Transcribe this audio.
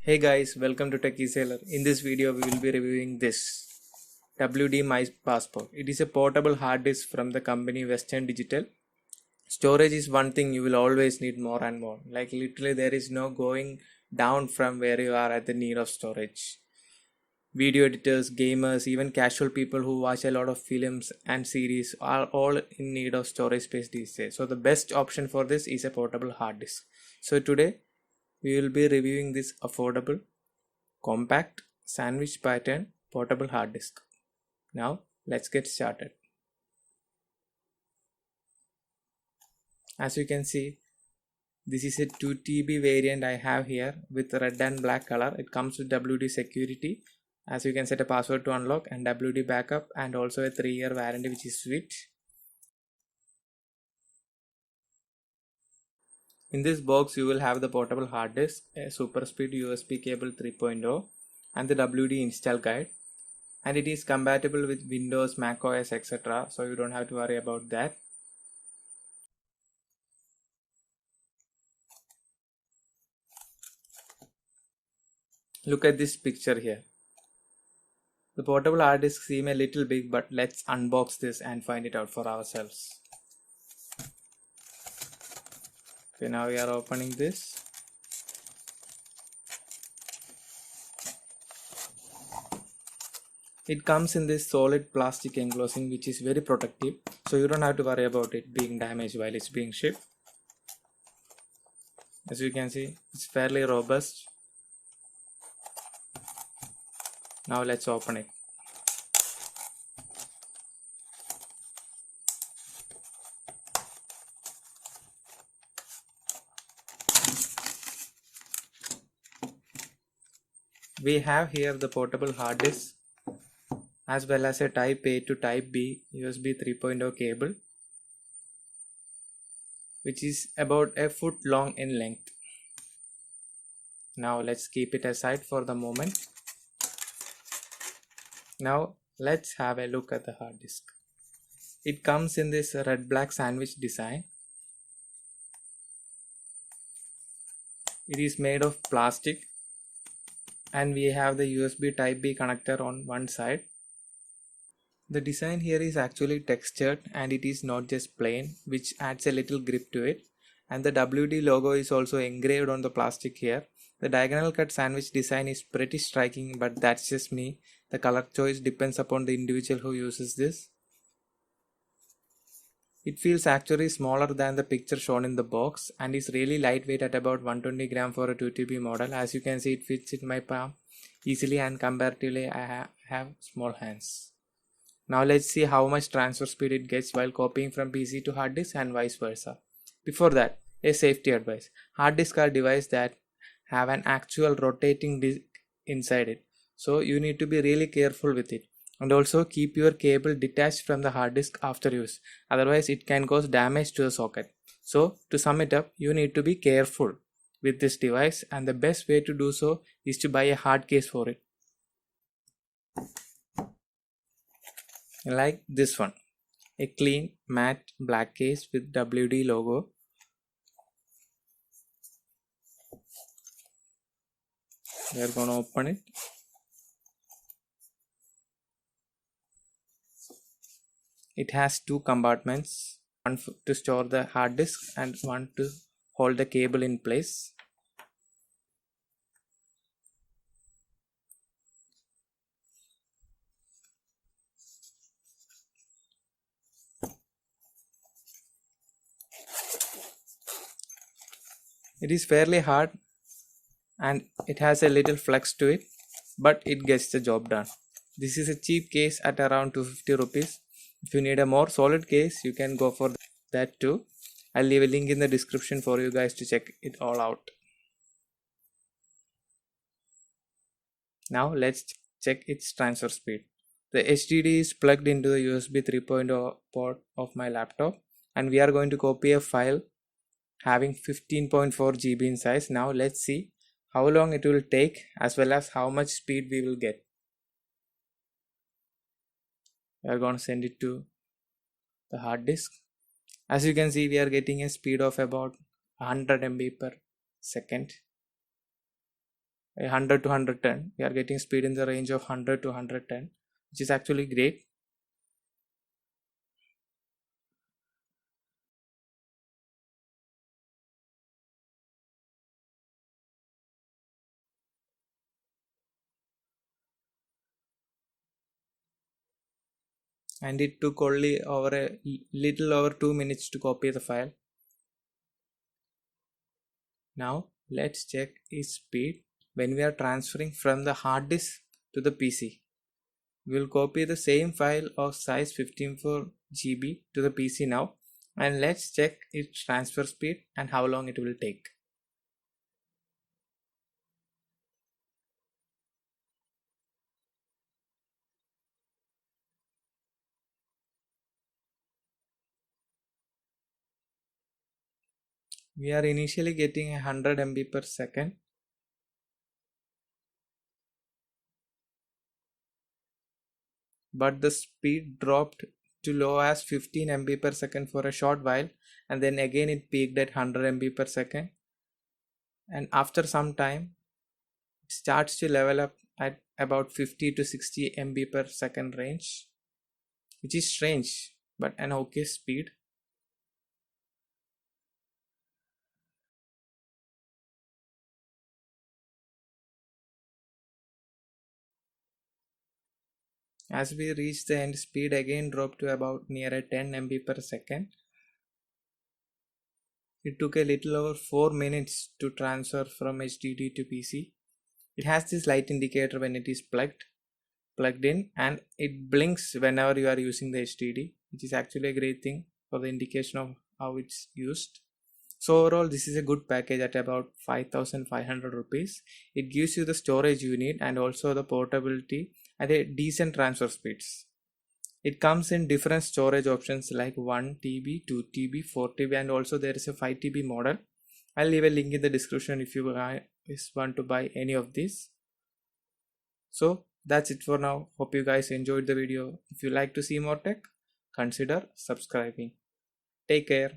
Hey guys, welcome to Techie Sailor. In this video, we will be reviewing this WD My Passport. It is a portable hard disk from the company Western Digital. Storage is one thing you will always need more and more. Like literally, there is no going down from where you are at the need of storage. Video editors, gamers, even casual people who watch a lot of films and series are all in need of storage space these days. So the best option for this is a portable hard disk. So today we will be reviewing this affordable, compact, sandwich pattern portable hard disk. Now let's get started. As you can see, this is a 2 TB variant I have here with red and black color. It comes with WD security, as you can set a password to unlock, and WD backup, and also a 3-year warranty, which is sweet. In this box you will have the portable hard disk, a super speed USB cable 3.0, and the WD install guide, and it is compatible with Windows, Mac OS, etc. So you don't have to worry about that. Look at this picture here. The portable hard disk seems a little big, but let's unbox this and find it out for ourselves. Okay, now we are opening this. It comes in this solid plastic enclosing, which is very protective, so you don't have to worry about it being damaged while it's being shipped. As you can see, it's fairly robust. Now let's open it. We have here the portable hard disk as well as a type A to type B USB 3.0 cable, which is about a foot long in length. Now let's keep it aside for the moment. Now let's have a look at the hard disk. It comes in this red black sandwich design. It is made of plastic, and we have the USB type B connector on one side. The design here is actually textured and it is not just plain, which adds a little grip to it. And the WD logo is also engraved on the plastic here. The diagonal cut sandwich design is pretty striking, but that's just me. The color choice depends upon the individual who uses this. It feels actually smaller than the picture shown in the box and is really lightweight at about 120 gram for a 2 TB model. As you can see, it fits in my palm easily, and comparatively I have small hands. Now let's see how much transfer speed it gets while copying from PC to hard disk and vice versa. Before that, a safety advice. Hard disks are devices that have an actual rotating disk inside it, so you need to be really careful with it. And also keep your cable detached from the hard disk after use, otherwise it can cause damage to the socket. So to sum it up, you need to be careful with this device, and the best way to do so is to buy a hard case for it, like this one, a clean matte black case with WD logo. We are gonna open it. It has two compartments, one to store the hard disk and one to hold the cable in place. It is fairly hard and it has a little flex to it, but it gets the job done. This is a cheap case at around 250 rupees. If you need a more solid case, you can go for that too. I'll leave a link in the description for you guys to check it all out. Now let's check its transfer speed. The HDD is plugged into the USB 3.0 port of my laptop, and we are going to copy a file having 15.4 GB in size. Now let's see how long it will take as well as how much speed we will get. We are going to send it to the hard disk. As you can see, we are getting a speed of about 100 MB per second. 100 to 110. We are getting speed in the range of 100 to 110, which is actually great. And it took only over a little over 2 minutes to copy the file. Now let's check its speed when we are transferring from the hard disk to the PC. We will copy the same file of size 15.4 GB to the PC now, and let's check its transfer speed and how long it will take. We are initially getting 100 MB per second, but the speed dropped to low as 15 MB per second for a short while, and then again it peaked at 100 MB per second, and after some time it starts to level up at about 50 to 60 MB per second range, which is strange but an okay speed. As we reach the end, speed again dropped to about near a 10 MB per second. It took a little over 4 minutes to transfer from HDD to PC. It has this light indicator when it is plugged in, and it blinks whenever you are using the HDD, which is actually a great thing for the indication of how it's used. So overall, this is a good package at about 5,500 rupees. It gives you the storage you need and also the portability at a decent transfer speeds. It comes in different storage options like 1 TB, 2 TB, 4 TB, and also there is a 5 TB model. I'll leave a link in the description if you guys want to buy any of these. So that's it for now. Hope you guys enjoyed the video. If you like to see more tech, consider subscribing. Take care.